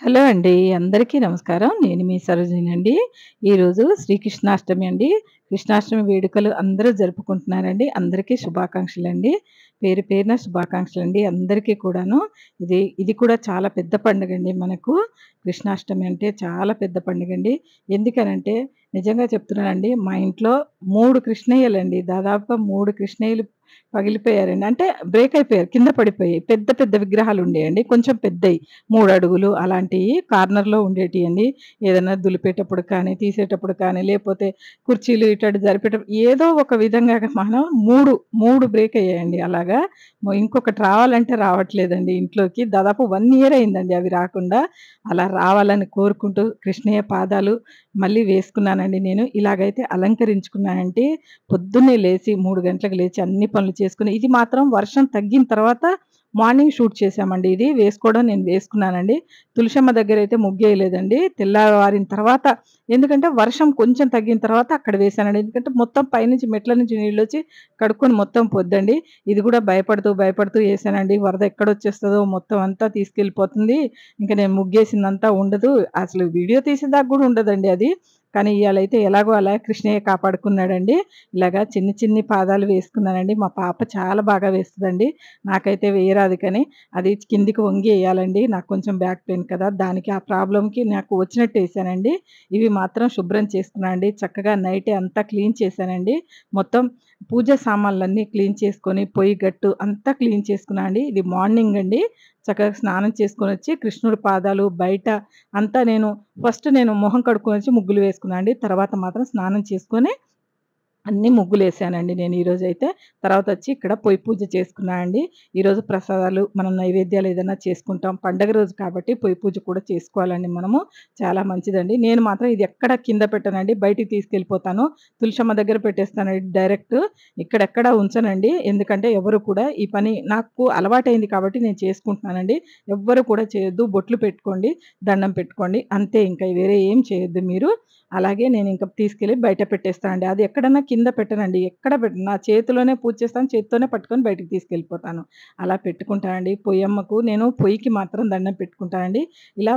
Hello అండి. అందరికీ నమస్కారం. నేను మీ సరోజినండి. ఈరోజు శ్రీకృష్ణాష్టమి అండి. కృష్ణాష్టమి వేడుకలు అందరూ జరుపుకుంటున్నారండి. అందరికీ శుభాకాంక్షలండి. పేరు పేరున శుభాకాంక్షలండి అందరికీ కూడాను. ఇది కూడా చాలా పెద్ద పండుగండి మనకు. కృష్ణాష్టమి అంటే చాలా పెద్ద పండుగండి. ఎందుకనంటే నిజంగా చెప్తున్నానండి, మా ఇంట్లో 3 కృష్ణయ్యలండి. దాదాపుగా 3 కృష్ణయ్యలు పగిలిపోయారండి. అంటే బ్రేక్ అయిపోయారు. కింద పడిపోయాయి. పెద్ద పెద్ద విగ్రహాలుండేయండి. కొంచెం పెద్దయి. 3 అడుగులు అలాంటియి కార్నర్‌లో ఉండేటియండి. ఏదైనా దులిపేటప్పుడు కానీ, తీసేటప్పుడు కానీ, లేపోతే కుర్చీలు ఇటు అటు జరిపేటప్పుడు ఏదో ఒక విధంగా మనం 3 బ్రేక్ అయ్యాయండి అలాగా. ఇంకొకటి రావాలంటే రావట్లేదండి ఇంట్లోకి. దాదాపు 1 ఇయర్ అయిందండి అవి రాకుండా. అలా రావాలని కోరుకుంటూ కృష్ణయ్య పాదాలు మళ్ళీ వేసుకున్నానండి నేను. ఇలాగైతే అలంకరించుకున్నానంటే పొద్దున్నే లేచి 3 గంటలకు లేచి అన్ని పనులు చేసుకొని, ఇది మాత్రం వర్షం తగ్గిన తర్వాత మార్నింగ్ షూట్ చేశామండి ఇది. వేసుకోవడం నేను వేసుకున్నానండి. తులసమ్మ దగ్గరైతే ముగ్గేయలేదండి. తెల్లవారిన తర్వాత, ఎందుకంటే వర్షం కొంచెం తగ్గిన తర్వాత అక్కడ వేశానండి. ఎందుకంటే మొత్తం పైనుంచి మెట్ల నుంచి నీళ్ళొచ్చి కడుక్కొని మొత్తం పొద్దండి. ఇది కూడా భయపడుతూ, భయపడుతూ ఏశానండి. వరద ఎక్కడొచ్చేస్తదో మొత్తం అంతా తీసుకెళ్ళిపోతుంది. ఇంక నేను ముగ్గేసిందంతా ఉండదు. అసలు వీడియో తీసేదాకా గూడా ఉండదండి అది. కానీ ఇయాలైతే ఎలాగో అలా కృష్ణయ్య కాపాడుకున్నాడండి. ఇలాగా చిన్ని చిన్ని పాదాలు వేసుకున్నానండి. మా పాప చాలా బాగా వేస్తదండి. నాకైతే వేయరాదు కానీ, అది కిందికి వంగి ఎయాలండి. నాకు కొంచెం బ్యాక్ పెయిన్ కదా! దానికి ఆ ప్రాబ్లమ్‌కి నాకు వచ్చినట్టు ఎసానండి. ఇవి మాత్రం శుభ్రం చేసుకున్నా అండి. చక్కగా నైటే అంతా క్లీన్ చేశానండి. మొత్తం పూజ సామాన్లన్నీ క్లీన్ చేసుకొని, పొయ్యి గట్టు అంతా క్లీన్ చేసుకున్నా అండి. ఇది మార్నింగ్ అండి. చక్కగా స్నానం చేసుకొనొచ్చి కృష్ణుడి పాదాలు బయట అంతా ఫస్ట్ నేను మొహం కడుక్కొనొచ్చి ముగ్గులు వేసుకున్నా అండి. తర్వాత మాత్రం స్నానం చేసుకొని అన్నీ ముగ్గులేసానండి నేను ఈరోజైతే. తర్వాతొచ్చి ఇక్కడ పొయ్యి పూజ చేసుకున్నా అండి. ఈరోజు ప్రసాదాలు, మనం నైవేద్యాలు ఏదైనా చేసుకుంటాం. పండగ రోజు కాబట్టి పొయ్యి పూజ కూడా చేసుకోవాలండి మనము. చాలా మంచిదండి. నేను మాత్రం ఇది ఎక్కడ కింద పెట్టనండి. బయటికి తీసుకెళ్ళిపోతాను. తులసమ్మ దగ్గర పెట్టేస్తానండి డైరెక్ట్. ఇక్కడెక్కడ ఉంచనండి. ఎందుకంటే ఎవరు కూడా ఈ పని నాకు అలవాటయింది కాబట్టి నేను చేసుకుంటున్నానండి. ఎవ్వరు కూడా చేయొద్దు. బొట్లు పెట్టుకోండి, దండం పెట్టుకోండి. అంతే, ఇంకా వేరే ఏం చేయొద్దు మీరు. అలాగే నేనింక తీసుకెళ్ళి బయట పెట్టేస్తానండి. అది ఎక్కడన్నా కింద పెట్టనండి. ఎక్కడ పెట్టను. నా చేతిలోనే పూజ చేస్తాను. చేత్తోనే పట్టుకొని బయటికి తీసుకెళ్ళిపోతాను. అలా పెట్టుకుంటానండి. పొయ్యమ్మకు నేను పొయ్యికి మాత్రం దండం పెట్టుకుంటానండి. ఇలా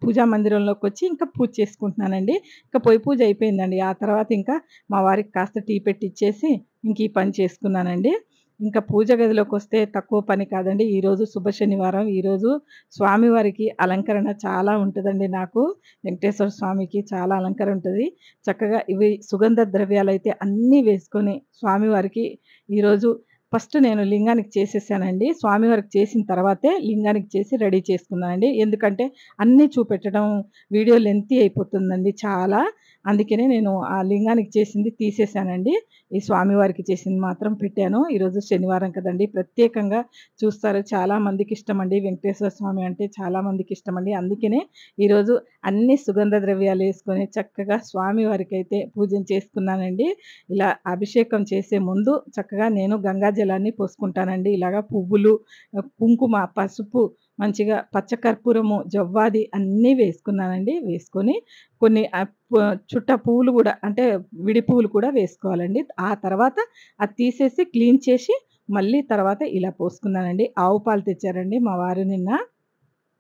పూజా మందిరంలోకొచ్చి ఇంకా పూజ చేసుకుంటున్నానండి. ఇంక పొయ్యి పూజ అయిపోయిందండి. ఆ తర్వాత ఇంకా మా వారికి కాస్త టీ పెట్టిచ్చేసి ఇంక ఈ పని చేసుకున్నానండి. ఇంకా పూజ గదిలోకొస్తే తక్కువ పని కాదండి. ఈరోజు శుభ శనివారం. ఈరోజు స్వామివారికి అలంకరణ చాలా ఉంటదండి నాకు. వెంకటేశ్వర స్వామికి చాలా అలంకరణ ఉంటది. చక్కగా ఇవి సుగంధ ద్రవ్యాలైతే అన్నీ వేసుకొని స్వామివారికి ఈరోజు ఫస్ట్ నేను లింగానికి చేసేసానండి. స్వామివారికి చేసిన తర్వాతే లింగానికి చేసి రెడీ చేసుకున్నానండి. ఎందుకంటే అన్నీ చూపెట్టడం వీడియో లెంతీ అయిపోతుందండి చాలా. అందుకనే నేను ఆ లింగానికి చేసింది తీసేసానండి. ఈ స్వామివారికి చేసింది మాత్రం పెట్టాను. ఈరోజు శనివారం కదండీ! ప్రత్యేకంగా చూస్తారు. చాలా మందికిష్టమండి. వెంకటేశ్వర స్వామి అంటే చాలా మందికిష్టమండి. అందుకనే ఈరోజు అన్ని సుగంధ ద్రవ్యాలేసుకొని చక్కగా స్వామి వారికైతే పూజను చేసుకున్నానండి. ఇలా అభిషేకం చేసే ముందు చక్కగా నేను గంగా జలాన్ని పోసుకుంటానండి. ఇలాగ పువ్వులు, కుంకుమ, పసుపు, మంచిగా పచ్చకర్పూరము, జవ్వాది అన్నీ వేసుకున్నానండి. వేసుకొని కొన్ని చుట్ట పువ్వులు గూడా, అంటే విడి పువ్వులు కూడా వేసుకోవాలండి. ఆ తర్వాత అది తీసేసి క్లీన్ చేసి మళ్ళీ తర్వాత ఇలా పోసుకున్నానండి. ఆవు పాలు తెచ్చారండి మా వారు నిన్న.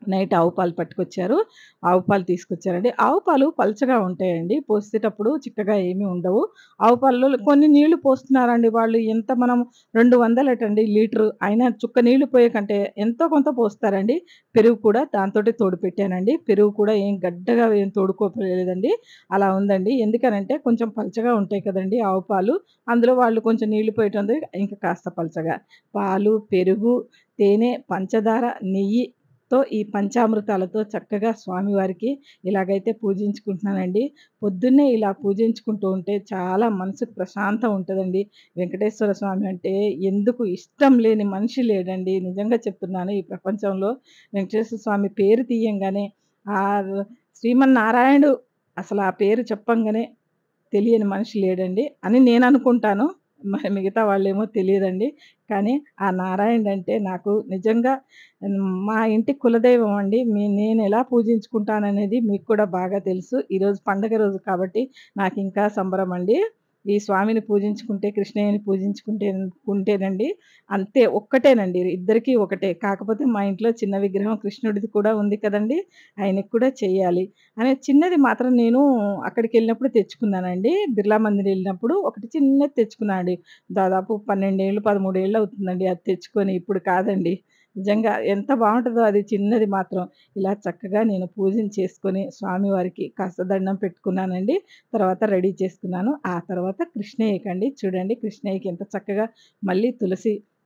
నైట్ ఆవు పాలు పట్టుకొచ్చారు. ఆవు పాలు తీసుకొచ్చారండి. ఆవు పాలు పల్చగా ఉంటాయండి. పోసేటప్పుడు చిక్కగా ఏమి ఉండవు. ఆవు పాలలో కొన్ని నీళ్లు పోస్తున్నారండి వాళ్ళు. ఎంత మనం 200 లీటరు. అయినా చుక్క నీళ్లు పోయే కంటే ఎంతో కొంత పోస్తారండి. పెరుగు కూడా దాంతోటే తోడు పెట్టానండి. పెరుగు కూడా ఏం గడ్డగా ఏం తోడుకోలేదండి. అలా ఉందండి. ఎందుకనంటే కొంచెం పల్చగా ఉంటాయి కదండీ ఆవు పాలు. అందులో వాళ్ళు కొంచెం నీళ్లు పోయటంతో ఇంకా కాస్త పల్చగా. పాలు, పెరుగు, తేనె, పంచదార, నెయ్యితో ఈ పంచామృతాలతో చక్కగా స్వామివారికి ఇలాగైతే పూజించుకుంటున్నానండి. పొద్దున్నే ఇలా పూజించుకుంటూ ఉంటే చాలా మనసుకు ప్రశాంతం ఉంటదండి. వెంకటేశ్వర స్వామి అంటే ఎందుకు ఇష్టం లేని మనిషి లేడండి. నిజంగా చెప్తున్నాను. ఈ ప్రపంచంలో వెంకటేశ్వర స్వామి పేరు తీయంగానే ఆహ్, శ్రీమన్నారాయణుడు అసలు ఆ పేరు చెప్పంగానే తెలియని మనిషి లేడండి అని నేననుకుంటాను. మరి మిగతా వాళ్ళేమో తెలీదండి. కానీ ఆ నారాయణుడంటే నాకు నిజంగా మా ఇంటి కులదైవం అండి. నేనెలా పూజించుకుంటాననేది మీకు కూడా బాగా తెలుసు. ఈరోజు పండగ రోజు కాబట్టి నాకింకా సంబరమండి. ఈ స్వామిని పూజించుకుంటే, కృష్ణయ్యని కుంటేనండి అంతే ఒక్కటేనండి. ఇద్దరికీ ఒకటే. కాకపోతే మా ఇంట్లో చిన్న విగ్రహం కృష్ణుడిది కూడా ఉంది కదండీ! ఆయనకి కూడా చెయ్యాలి అనే చిన్నది మాత్రం నేను అక్కడికెళ్ళినప్పుడు తెచ్చుకున్నానండి. బిర్లా మందిర్ ఎళ్ళినప్పుడు ఒకటి చిన్నది తెచ్చుకున్నా అండి. దాదాపు 12 ఏళ్ళు, 13 ఏళ్ళు అవుతుందండి అది తెచ్చుకొని. ఇప్పుడు కాదండి. నిజంగా ఎంత బావుంటదో అది చిన్నది మాత్రం. ఇలా చక్కగా నేను పూజను చేసుకొని స్వామివారికి కాస్త దండం పెట్టుకున్నానండి. తర్వాత రెడీ చేసుకున్నాను. ఆ తర్వాత కృష్ణయ్యకండి చూడండి కృష్ణయ్యకి ఎంత చక్కగా మళ్ళీ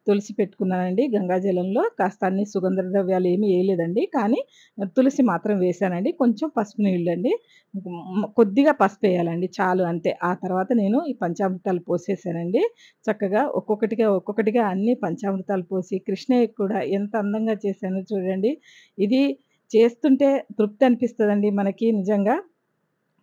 తులసి పెట్టుకున్నానండి గంగాజలంలో. కాస్త అన్ని సుగంధ ద్రవ్యాలు ఏమి ఎయలేదండి. కానీ తులసి మాత్రం వేశానండి. కొంచెం పసుపు నీళ్ళండి. కొద్దిగా పసుపేయాలండి చాలు అంతే. ఆ తర్వాత నేను ఈ పంచామృతాలు పోసేసానండి. చక్కగా ఒక్కొక్కటిగా అన్ని పంచామృతాలు పోసి కృష్ణయ్యకి కూడా ఎంత అందంగా చేశానో చూడండి. ఇది చేస్తుంటే తృప్తి అనిపిస్తదండి మనకి నిజంగా.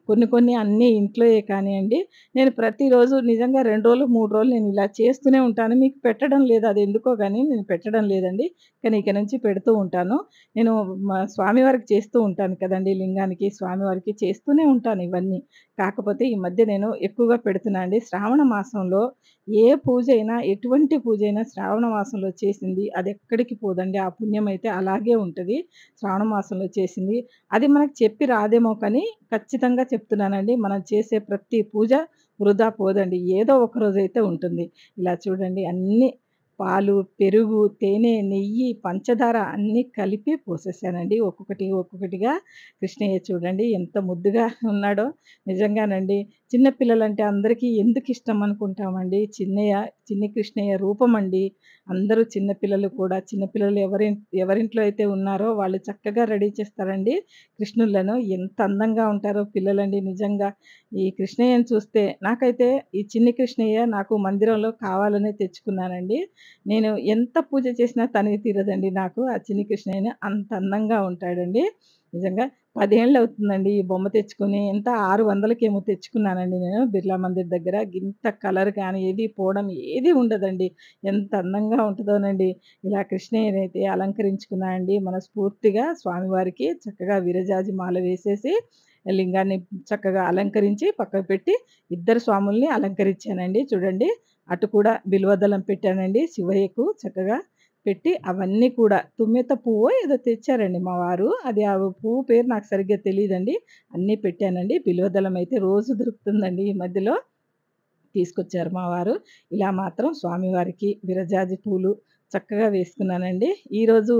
కొన్ని అన్నీ ఇంట్లోయే కానియండి, నేను ప్రతిరోజు నిజంగా 2 రోజులు, 3 రోజులు నేనిలా చేస్తూనే ఉంటాను. మీకు పెట్టడం లేదు అదెందుకో గానీ నేను పెట్టడం లేదండి. కానీ ఇక నుంచి పెడుతూ ఉంటాను. నేను స్వామివారికి చేస్తూ ఉంటాను కదండీ! లింగానికి, స్వామివారికి చేస్తూనే ఉంటాను ఇవన్నీ. కాకపోతే ఈ మధ్య నేను ఎక్కువగా పెడుతున్నా అండి. శ్రావణ మాసంలో ఏ పూజైనా, ఎటువంటి పూజైనా శ్రావణ మాసంలో చేసింది అదెక్కడికి పోదండి. ఆ పుణ్యమైతే అలాగే ఉంటది. శ్రావణ మాసంలో చేసింది. అది మనకు చెప్పి రాదేమో కానీ ఖచ్చితంగా చెప్తున్నానండి. మనం చేసే ప్రతి పూజ వృధా పోదండి. ఏదో ఒక రోజైతే ఉంటుంది. ఇలా చూడండి అన్నీ పాలు, పెరుగు, తేనె, నెయ్యి, పంచదార అన్నీ కలిపి పోసేసానండి. ఒక్కొక్కటిగా కృష్ణయ్య చూడండి ఎంత ముద్దుగా ఉన్నాడో. నిజంగానండి. చిన్న పిల్లలంటే అందరికీ ఎందుకిష్టం అనుకుంటామండి. చిన్ని కృష్ణయ్య రూపమండి. అందరూ చిన్న పిల్లలు కూడా చిన్న పిల్లలు ఎవరింట్లో అయితే ఉన్నారో వాళ్ళు చక్కగా రెడీ చేస్తారండి కృష్ణులను. ఎంత అందంగా ఉంటారో పిల్లలండి నిజంగా. ఈ కృష్ణయ్యని చూస్తే నాకైతే ఈ చిన్ని కృష్ణయ్య నాకు మందిరంలో కావాలనే తెచ్చుకున్నానండి. నేను ఎంత పూజ చేసినా తనివి తీరదండి నాకు. ఆ చిన్ని కృష్ణయ్యని అంత అందంగా ఉంటాడండి. నిజంగా 10 ఏళ్లవుతుందండి ఈ బొమ్మ తెచ్చుకొని. ఎంత 600కేమో తెచ్చుకున్నానండి నేను బిర్లా మందిర్ దగ్గర. గింత కలర్ కానీ ఏది పోవడం ఏది ఉండదండి. ఎంత అందంగా ఉంటదోనండి. ఇలా కృష్ణయ్యనైతే అలంకరించుకున్నా అండి మనస్ఫూర్తిగా స్వామివారికి చక్కగా విరజాజి మాల వేసేసి, లింగాన్ని చక్కగా అలంకరించి పక్కకు పెట్టి, ఇద్దరు స్వాముల్ని అలంకరించానండి చూడండి. అటు కూడా బిల్వదళం పెట్టానండి శివయ్యకు చక్కగా పెట్టి, అవన్నీ కూడా తుమ్మెత పువ్వో ఏదో తెచ్చారండి మా వారు. అది ఆ పువ్వు పేరు నాకు సరిగ్గా తెలీదండి. అన్నీ పెట్టానండి. బిల్వదళం అయితే రోజు దొరుకుతుందండి ఈ మధ్యలో. తీసుకొచ్చారు మా వారు. ఇలా మాత్రం స్వామివారికి విరజాజి పూలు చక్కగా వేసుకున్నానండి. ఈరోజు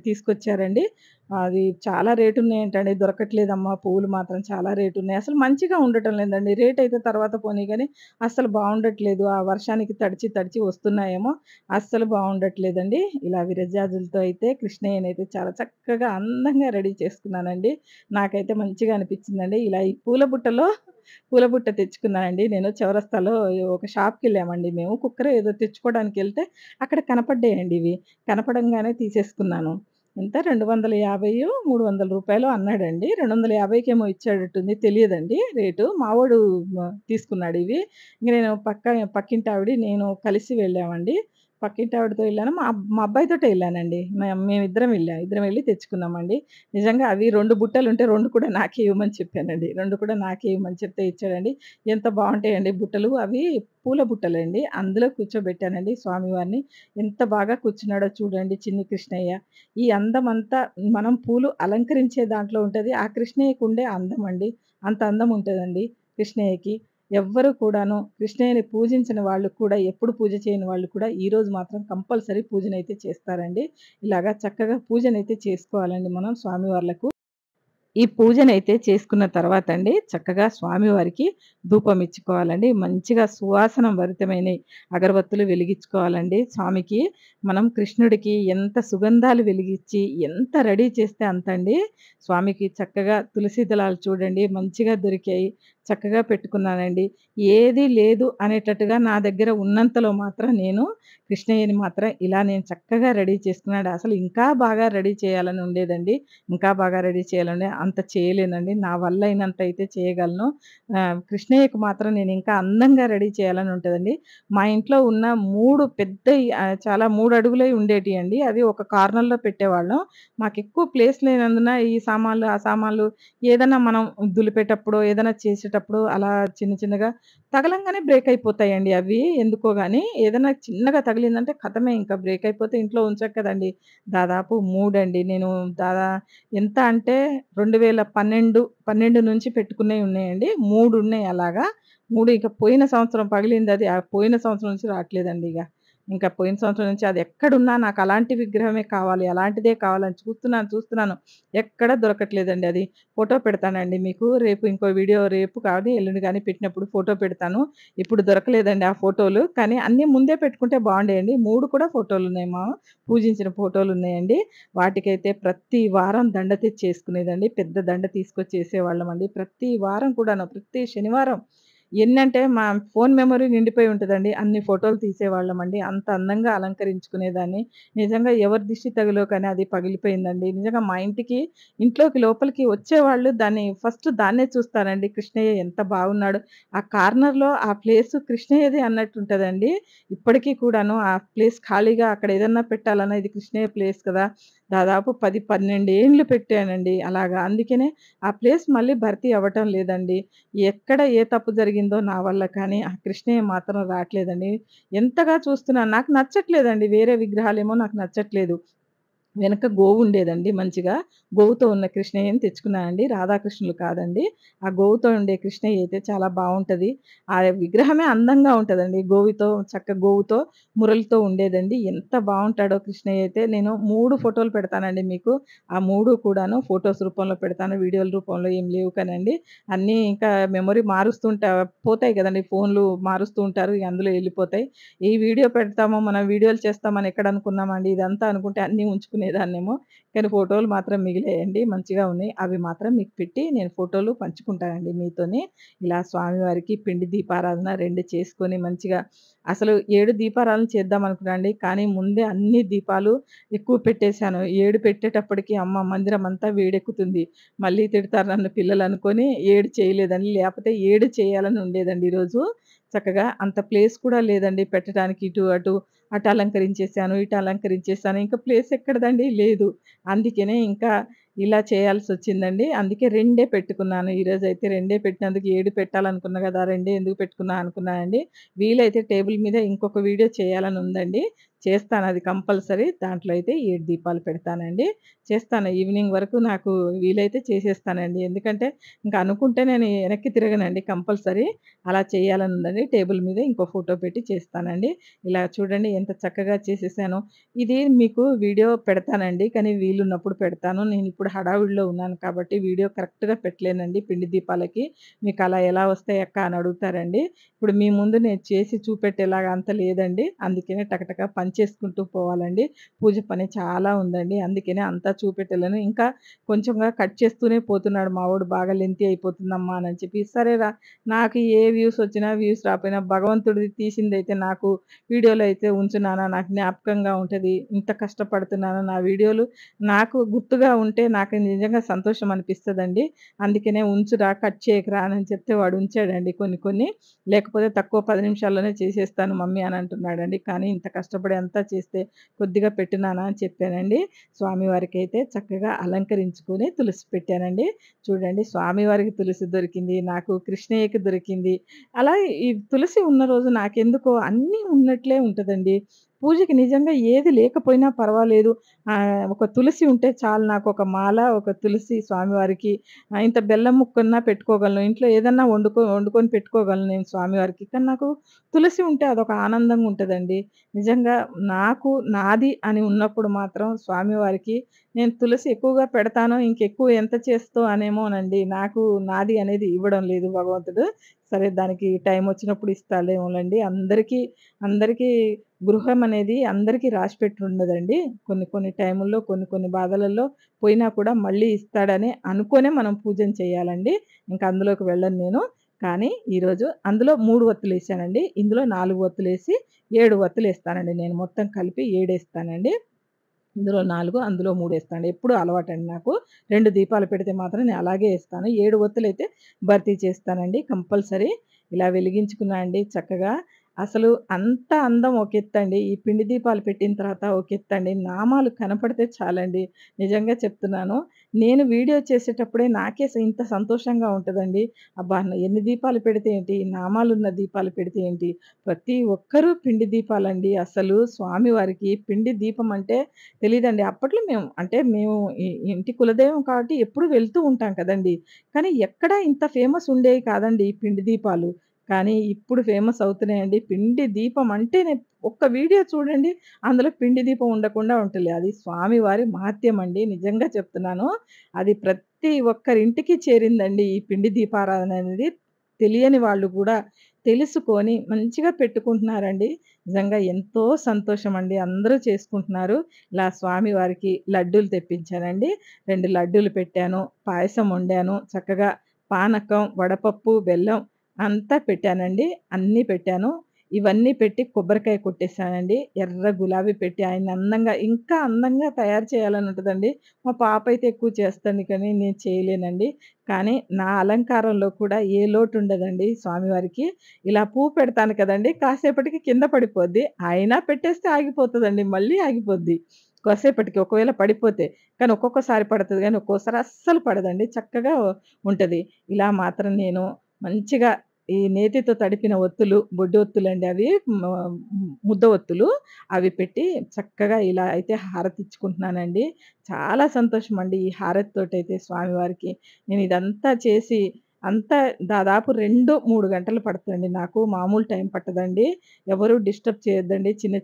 తీసుకొచ్చారండి. అది చాలా రేటున్నాయంటండి. దొరకట్లేదమ్మా పువ్వులు మాత్రం చాలా రేటున్నాయి. అసలు మంచిగా ఉండటం లేదండి. రేటయితే తర్వాత పోనీ గానీ అస్సలు బావుండట్లేదు. ఆ వర్షానికి తడిచి వస్తున్నాయేమో అస్సలు బావుండట్లేదండి. ఇలా విరజాజులతో అయితే కృష్ణయ్యనైతే చాలా చక్కగా అందంగా రెడీ చేసుకున్నానండి. నాకైతే మంచిగా అనిపించిందండి. ఇలా ఈ పూల బుట్ట తెచ్చుకున్నానండి నేను చౌరస్తాలో ఒక షాప్‌కెళ్ళామండి మేము. కుక్కరో ఏదో తెచ్చుకోవడానికెళ్తే అక్కడ కనపడ్డాయండి ఇవి. కనపడంగానే తీసేసుకున్నాను. ఎంత 250 300 అన్నాడండి. 250కేమో ఇచ్చాడట్టుంది తెలియదండి రేటు. మావోడు తీసుకున్నాడివి. ఇంక నేను పక్కింటావిడ నేను కలిసి వెళ్ళామండి. పక్కింటావిడతో ఎళ్ళాను. మా అబ్బాయితోటే ఎళ్ళానండి. మేమిద్దరం ఎళ్ళాం. ఇద్దరం ఎళ్లి తెచ్చుకున్నామండి. నిజంగా అవి 2 బుట్టలుంటే 2 కూడా నాకే ఇవ్వమని చెప్పానండి. 2 కూడా నాకే ఇవ్వమని చెప్తే ఇచ్చాడండి. ఎంత బావుంటాయండి బుట్టలు. అవి పూల బుట్టలండి. అందులో కూర్చోబెట్టానండి స్వామివారిని. ఎంత బాగా కూర్చున్నాడో చూడండి చిన్ని కృష్ణయ్య. ఈ అందమంతా మనం పూలు అలంకరించే దాంట్లో ఉంటది. ఆ కృష్ణయ్యకుండే అందమండి. అంత అందం ఉంటదండి కృష్ణయ్యకి. ఎవ్వరు కూడాను కృష్ణయ్యని పూజించని వాళ్ళు కూడా, ఎప్పుడు పూజ చేయని వాళ్ళు కూడా ఈరోజు మాత్రం కంపల్సరీ పూజనైతే చేస్తారండి. ఇలాగా చక్కగా పూజనైతే చేసుకోవాలండి మనం స్వామివార్లకు. ఈ పూజనైతే చేసుకున్న తర్వాతండి, చక్కగా స్వామివారికి ధూపం ఇచ్చుకోవాలండి. మంచిగా సువాసన భరితమైన అగరబత్తులు వెలిగించుకోవాలండి స్వామికి. మనం కృష్ణుడికి ఎంత సుగంధాలు వెలిగిచ్చి, ఎంత రెడీ చేస్తే అంతండి. స్వామికి చక్కగా తులసి దళాలు చూడండి మంచిగా దొరికాయి. చక్కగా పెట్టుకున్నానండి. ఏది లేదు అనేటట్టుగా నా దగ్గర ఉన్నంతలో మాత్రం నేను కృష్ణయ్యని మాత్రం ఇలా నేను చక్కగా రెడీ చేసుకున్నాడు. అసలు ఇంకా బాగా రెడీ చేయాలని ఉండేదండి. ఇంకా బాగా రెడీ చేయాలండి. అంత చేయలేనండి. నా వల్ల అయినంత అయితే చేయగలను. కృష్ణయ్యకి మాత్రం నేను ఇంకా అందంగా రెడీ చేయాలని ఉంటదండి. మా ఇంట్లో ఉన్న 3 పెద్దయి చాలా 3 అడుగులయి ఉండేటియండి. అవి ఒక కార్నర్‌లో పెట్టేవాళ్ళం. మాకెక్కువ ప్లేస్ లేనందున ఈ సామాన్లు, ఆ సామాన్లు ఏదన్నా మనం దులిపేటప్పుడో, ఏదైనా చేసేటప్పుడు పెట్టేటప్పుడు అలా చిన్న చిన్నగా తగలంగానే బ్రేక్ అయిపోతాయండి అవి. ఎందుకో గాని ఏదైనా చిన్నగా తగిలిందంటే ఖతమే ఇంకా బ్రేక్ అయిపోతే ఇంట్లో ఉంచం కదండీ. దాదాపు 3 అండి. నేను దాదా ఎంత అంటే 2012, 12 నుంచి పెట్టుకున్నయి ఉన్నాయండి. 3 ఉన్నాయి అలాగా. 3 ఇక పోయిన సంవత్సరం పగిలిందది. ఆ పోయిన సంవత్సరం నుంచి రాట్లేదండి ఇగ. ఇంకా పోయిన సంవత్సరం నుంచి అదెక్కడున్నా నాకలాంటి విగ్రహమే కావాలి, అలాంటిదే కావాలని చూస్తున్నాను. ఎక్కడ దొరకట్లేదండి అది. ఫోటో పెడతానండి మీకు. రేపు ఇంకో వీడియో రేపు కాదు ఎల్లుండి గాని పెట్టినప్పుడు ఫోటో పెడతాను. ఇప్పుడు దొరకలేదండి ఆ ఫోటోలు. కానీ అన్నీ ముందే పెట్టుకుంటే బావుండేయండి. 3 కూడా ఫోటోలున్నాయి పూజించిన ఫోటోలున్నాయండి. వాటికైతే ప్రతి వారం దండ తెచ్చేసుకునేదండి. పెద్ద దండ తీసుకొచ్చేసేవాళ్ళమండి. ప్రతి వారం కూడాను. ప్రతి శనివారం ఎన్నంటే మా ఫోను మెమరీ నిండిపోయి ఉంటదండి. అన్ని ఫోటోలు తీసేవాళ్ళమండి. అంత అందంగా అలంకరించుకునేదాన్ని. నిజంగా ఎవరి దిష్టి తగిలో కానీ అది పగిలిపోయిందండి. నిజంగా మా ఇంట్లోకి లోపలికి వచ్చేవాళ్ళు ఫస్ట్ దాన్నే చూస్తారండి. కృష్ణయ్య ఎంత బాగున్నాడు. ఆ కార్నర్‌లో ఆ ప్లేసు కృష్ణయ్యదే అన్నట్టుంటదండి. ఇప్పటికి కూడాను ఆ ప్లేస్ ఖాళీగా అక్కడ ఏదన్నా పెట్టాలన్నా ఇది కృష్ణయ్య ప్లేస్ కదా! దాదాపు 10, 12 ఏండ్లు పెట్టానండి అలాగా. అందుకనే ఆ ప్లేస్ మళ్ళీ భర్తీ అవ్వటం లేదండి. ఎక్కడ ఏ తప్పు జరిగిందో నా వల్ల కానీ, ఆ కృష్ణయ్య మాత్రం రాట్లేదండి. ఎంతగా చూస్తున్నాను. నాకు నచ్చట్లేదండి. వేరే విగ్రహాలేమో నాకు నచ్చట్లేదు. వెనక గోవుండేదండి మంచిగా. గోవుతో ఉన్న కృష్ణయ్యని తెచ్చుకున్నానండి. రాధాకృష్ణులు కాదండి. ఆ గోవుతో ఉండే కృష్ణయ్య అయితే చాలా బావుంటది. ఆ విగ్రహమే అందంగా ఉంటదండి. గోవుతో మురళితో ఉండేదండి. ఎంత బావుంటాడో కృష్ణయ్య అయితే. నేను 3 ఫోటోలు పెడతానండి మీకు. ఆ 3 కూడాను ఫోటోస్ రూపంలో పెడతాను. వీడియోల రూపంలో ఏం లేవు కానండి. అన్నీ ఇంకా మెమరీ పోతాయి గదండీ! ఫోన్‌లు మారుస్తూ ఉంటారు. ఇగ అందులో ఎళ్ళిపోతాయి. ఈ వీడియో పెడతాము, మనం వీడియోలు చేస్తామని ఎక్కడనుకున్నామండి. ఇదంతా అనుకుంటే అన్నీ ఉంచుకునేదాన్నేమో. కానీ ఫోటోలు మాత్రం మిగిలాయండి. మంచిగా ఉన్నాయి. అవి మాత్రం మీకు పెట్టి నేను ఫోటోలు పంచుకుంటానండి మీతోని. ఇలా స్వామివారికి పిండి దీపారాధన 2 చేసుకొని మంచిగా అసలు 7 దీపారాధనలు చేద్దామనుకున్నానండి. కానీ ముందే అన్ని దీపాలు ఎక్కువ పెట్టేశాను. 7 పెట్టేటప్పటికి అమ్మ! మందిరమంతా వేడెక్కుతుంది. మళ్ళీ తిడతారు నన్ను పిల్లలనుకోని 7 చేయలేదండి. లేపోతే 7 చేయాలని ఉండేదండి ఈరోజు. చక్కగా అంత ప్లేస్ కూడా లేదండి పెట్టడానికి అటు అలంకరించేసాను, ఇటు అలంకరించేసాను. ఇంకా ప్లేస్ ఎక్కడిదండి? లేదు. అందుకనే ఇంకా ఇలా చేయాల్సొచ్చిందండి. అందుకే 2 పెట్టుకున్నాను. ఈరోజైతే 2 పెట్టినందుకు 7 పెట్టాలనుకున్నా గదా! 2 ఎందుకు పెట్టుకున్నా అనుకున్నానండి. వీలైతే టేబుల్ మీద ఇంకొక వీడియో చేయాలని ఉందండి. చేస్తానది కంపల్సరీ. దాంట్లో అయితే 7 దీపాలు పెడతానండి. చేస్తాను. ఈవినింగ్ వరకు నాకు వీలైతే చేసేస్తానండి. ఎందుకంటే ఇంక అనుకుంటే నేను వెనక్కి తిరగనండి కంపల్సరీ. అలా చేయాలనుందండి. టేబుల్ మీద ఇంకో ఫోటో పెట్టి చేస్తానండి. ఇలా చూడండి ఎంత చక్కగా చేసేసానో. ఇది మీకు వీడియో పెడతానండి. కానీ వీలున్నప్పుడు పెడతాను. నేనిప్పుడు హడావిడిలో ఉన్నాను కాబట్టి వీడియో కరెక్ట్‌గా పెట్టలేనండి పిండి దీపాలకి. మీకలా ఎలా వస్తాయక్క అని అడుగుతారండి. ఇప్పుడు మీ ముందు నేను చేసి చూపెట్టేలాగా అంత లేదండి. అందుకనే టకటక పని చేసుకుంటూ పోవాలండి. పూజ పని చాలా ఉందండి. అందుకనే అంతా చూపెట్టలేను. ఇంకా కొంచెంగా కట్ చేస్తూనే పోతున్నాడు మావోడు బాగా లెంతీ అయిపోతుందమ్మా అని చెప్పి. సరేరా నాకు ఏ వ్యూస్ రాపోయినా భగవంతుడిది తీసిందైతే నాకు వీడియోలో అయితే ఉంచు నాన్న నాకు జ్ఞాపకంగా ఉంటది. ఇంత కష్టపడుతున్నాను. నా వీడియోలు నాకు గుర్తుగా ఉంటే నాకు నిజంగా సంతోషం అనిపిస్తదండి. అందుకనే ఉంచురా కట్ చేయకురా అని చెప్తే వాడు ఉంచాడండి కొన్ని. లేకపోతే తక్కువ 10 నిమిషాల్లోనే చేసేస్తాను మమ్మీ అని అంటున్నాడండి. కానీ ఇంత కష్టపడి అంతా చేస్తే కొద్దిగా పెట్టు నాన్న అని చెప్పానండి. స్వామివారికైతే చక్కగా అలంకరించుకొని తులసి పెట్టానండి. చూడండి స్వామివారికి తులసి దొరికింది. నాకు కృష్ణయ్యకి దొరికింది. అలా ఈ తులసి ఉన్న రోజు నాకెందుకో అన్నీ ఉన్నట్లే ఉంటదండి. పూజకి నిజంగా ఏది లేకపోయినా పర్వాలేదు. ఒక తులసి ఉంటే చాలు నాకొక మాల, ఒక తులసి స్వామివారికి ఇంత బెల్లం ముక్కన్నా పెట్టుకోగలను. ఇంట్లో ఏదన్నా వండుకొని పెట్టుకోగలను నేను స్వామివారికి. కానీ నాకు తులసి ఉంటే అదొక ఆనందంగా ఉంటదండి. నిజంగా నాకు నాది అని ఉన్నప్పుడు మాత్రం స్వామివారికి నేను తులసి ఎక్కువగా పెడతానో, ఇంకెక్కువ ఎంత చేస్తో అనేమోనండి. నాకు నాది అనేది ఇవ్వడం లేదు భగవంతుడు. సరే దానికి టైమొచ్చినప్పుడు ఇస్తాడేమోలెండి. అందరికీ గృహం అనేది అందరికీ రాసిపెట్టి ఉండదండి. కొన్ని టైముల్లో, కొన్ని బాధలలో పోయినా కూడా మళ్ళీ ఇస్తాడని అనుకోనే మనం పూజను చేయాలండి. ఇంక అందులోకి వెళ్ళను నేను. కానీ ఈరోజు అందులో 3 ఒత్తులేసానండి. ఇందులో 4 ఒత్తులేసి 7 ఒత్తులేస్తానండి నేను. మొత్తం కలిపి 7 ఏస్తానండి. ఇందులో 4 అందులో 3 ఏస్తానండి. ఎప్పుడూ అలవాటండి నాకు. 2 దీపాలు పెడితే మాత్రం నేను అలాగే ఏస్తాను. 7 ఒత్తులైతే భర్తీ చేస్తానండి కంపల్సరీ. ఇలా వెలిగించుకున్నా అండి చక్కగా. అసలు అంత అందం ఒక ఎత్తండి. ఈ పిండి దీపాలు పెట్టిన తర్వాత ఒక ఎత్తండి. నామాలు కనపడితే చాలండి. నిజంగా చెప్తున్నాను. నేను వీడియో చేసేటప్పుడే నాకే ఇంత సంతోషంగా ఉంటదండి. అబ్బా! ఎన్ని దీపాలు పెడితే ఏంటి, నామాలున్న దీపాలు పెడితే ఏంటి, ప్రతి ఒక్కరూ పిండి దీపాలండి. అసలు స్వామివారికి పిండి దీపం అంటే తెలీదండి. అప్పట్లో మేము ఇంటి కులదైవం కాబట్టి ఎప్పుడు వెళ్తూ ఉంటాం కదండీ! కానీ ఎక్కడ ఇంత ఫేమస్ ఉండేవి కాదండి ఈ పిండి దీపాలు. కానీ ఇప్పుడు ఫేమస్ అవుతున్నాయండి. పిండి దీపం అంటేనే ఒక్క వీడియో చూడండి. అందులో పిండి దీపం ఉండకుండా ఉంటలే. అది స్వామివారి మహత్యం అండి. నిజంగా చెప్తున్నాను. అది ప్రతి ఒక్కరింటికి చేరిందండి ఈ పిండి దీపారాధన అనేది. తెలియని వాళ్ళు కూడా తెలుసుకొని మంచిగా పెట్టుకుంటున్నారండి. నిజంగా ఎంతో సంతోషమండి. అందరూ చేసుకుంటున్నారు. ఇలా స్వామివారికి లడ్డూలు తెప్పించానండి. 2 లడ్డూలు పెట్టాను. పాయసం వండాను. చక్కగా పానకం, వడపప్పు, బెల్లం అంతా పెట్టానండి. అన్నీ పెట్టాను. ఇవన్నీ పెట్టి కొబ్బరికాయ కొట్టేసానండి. ఎర్ర గులాబీ పెట్టి ఆయన్ని ఇంకా అందంగా తయారు చేయాలని ఉంటదండి. మా పాప అయితే ఎక్కువ చేస్తుంది కానీ నేను చేయలేనండి. కానీ నా అలంకారంలో కూడా ఏ లోటు ఉండదండి స్వామివారికి. ఇలా పువ్వు పెడతాను కదండీ! కాసేపటికి కింద పడిపోద్ది. అయినా పెట్టేస్తే ఆగిపోతదండి. మళ్ళీ ఆగిపోద్ది. కాసేపటికి ఒకవేళ పడిపోతే. కానీ ఒక్కొక్కసారి పడతది గానీ, ఒక్కోసారి అస్సలు పడదండి. చక్కగా ఉంటది. ఇలా మాత్రం నేను మంచిగా ఈ నేతితో తడిపిన ఒత్తులు, బొడ్డు ఒత్తులండి అవి. మ ముద్ద ఒత్తులు. అవి పెట్టి చక్కగా ఇలా అయితే హారతిచ్చుకుంటున్నానండి. చాలా సంతోషమండి ఈ హారతితోటైతే స్వామివారికి. నేనిదంతా చేసి అంతా దాదాపు 2, 3 గంటలు పడతదండి నాకు. మామూలు టైం పట్టదండి. ఎవరు డిస్టర్బ్ చేయొద్దండి. చిన్న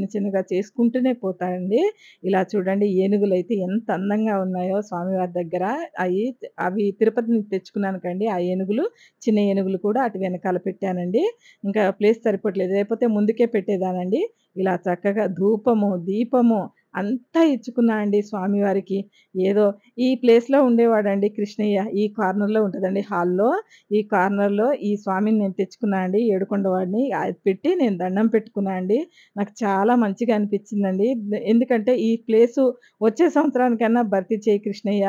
చిన్నగా చేసుకుంటూనే పోతానండి. ఇలా చూడండి ఏనుగులైతే ఎంత అందంగా ఉన్నాయో స్వామివారి దగ్గర. అయి అవి తిరుపతి నుంచి తెచ్చుకున్నాను కండి ఆ ఏనుగులు. చిన్న ఏనుగులు కూడా అటు వెనకాల పెట్టానండి. ఇంకా ప్లేస్ సరిపోవట్లేదు. లేకపోతే ముందుకే పెట్టేదానండి. ఇలా చక్కగా ధూపము, దీపము అంతా ఇచ్చుకున్నా అండి స్వామివారికి. ఏదో ఈ ప్లేస్‌లో ఉండేవాడండి కృష్ణయ్య. ఈ కార్నర్‌లో ఉంటదండి హాల్‌లో. ఈ కార్నర్‌లో ఈ స్వామిని నేను తెచ్చుకున్నా అండి. ఏడుకొండవాడిని. అది పెట్టి నేను దండం పెట్టుకున్నా అండి. నాకు చాలా మంచిగా అనిపించిందండి. ఎందుకంటే ఈ ప్లేసు వచ్చే సంవత్సరానికన్నా భర్తీ చేయి కృష్ణయ్య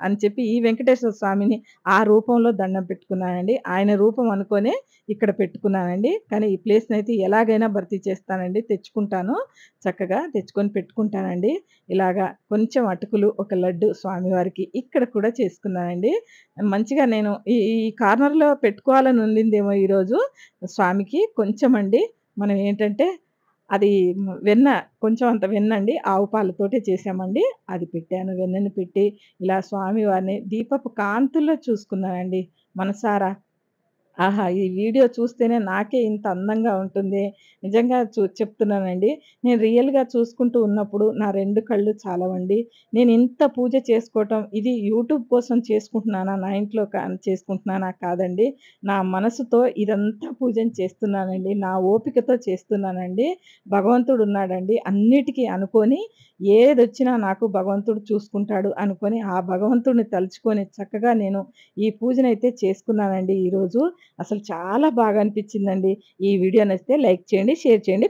అని చెప్పి ఈ వెంకటేశ్వర స్వామిని ఆ రూపంలో దండం పెట్టుకున్నానండి. ఆయన రూపం అనుకోనే ఇక్కడ పెట్టుకున్నానండి. కానీ ఈ ప్లేస్‌నైతే ఎలాగైనా భర్తీ చేస్తానండి. తెచ్చుకుంటాను. చక్కగా తెచ్చుకొని పెట్టుకుంటానండి. ఇలాగా కొంచెం అటుకులు, ఒక లడ్డు స్వామివారికి ఇక్కడ కూడా చేసుకున్నానండి. మంచిగా నేను ఈ ఈ కార్నర్‌లో పెట్టుకోవాలని ఉండిందేమో ఈరోజు స్వామికి కొంచెమండి. మనం ఏంటంటే అది వెన్న కొంచెం అంత వెన్నండి. ఆవు పాలతోటే చేశామండి. అది పెట్టాను. వెన్నని పెట్టి ఇలా స్వామివారిని దీపపు కాంతుల్లో చూసుకున్నానండి మనసారా. ఆహా! ఈ వీడియో చూస్తేనే నాకే ఇంత అందంగా ఉంటుంది. నిజంగా చెప్తున్నానండి. నేను రియల్‌గా చూసుకుంటూ ఉన్నప్పుడు నా 2 కళ్ళు చాలవండి. నేనింత పూజ చేసుకోవటం ఇది యూట్యూబ్ కోసం చేసుకుంటున్నానా, నా ఇంట్లో చేసుకుంటున్నానా కాదండి. నా మనసుతో ఇదంతా పూజను చేస్తున్నానండి. నా ఓపికతో చేస్తున్నానండి. భగవంతుడున్నాడండి. అన్నిటికి అనుకోని ఏదొచ్చినా నాకు భగవంతుడు చూసుకుంటాడు అనుకోని, ఆ భగవంతుడిని తలుచుకొని చక్కగా నేను ఈ పూజనైతే చేసుకున్నానండి ఈరోజు. అసలు చాలా బాగా అనిపించిందండి. ఈ వీడియో నచ్చితే లైక్ చేయండి, షేర్ చేయండి.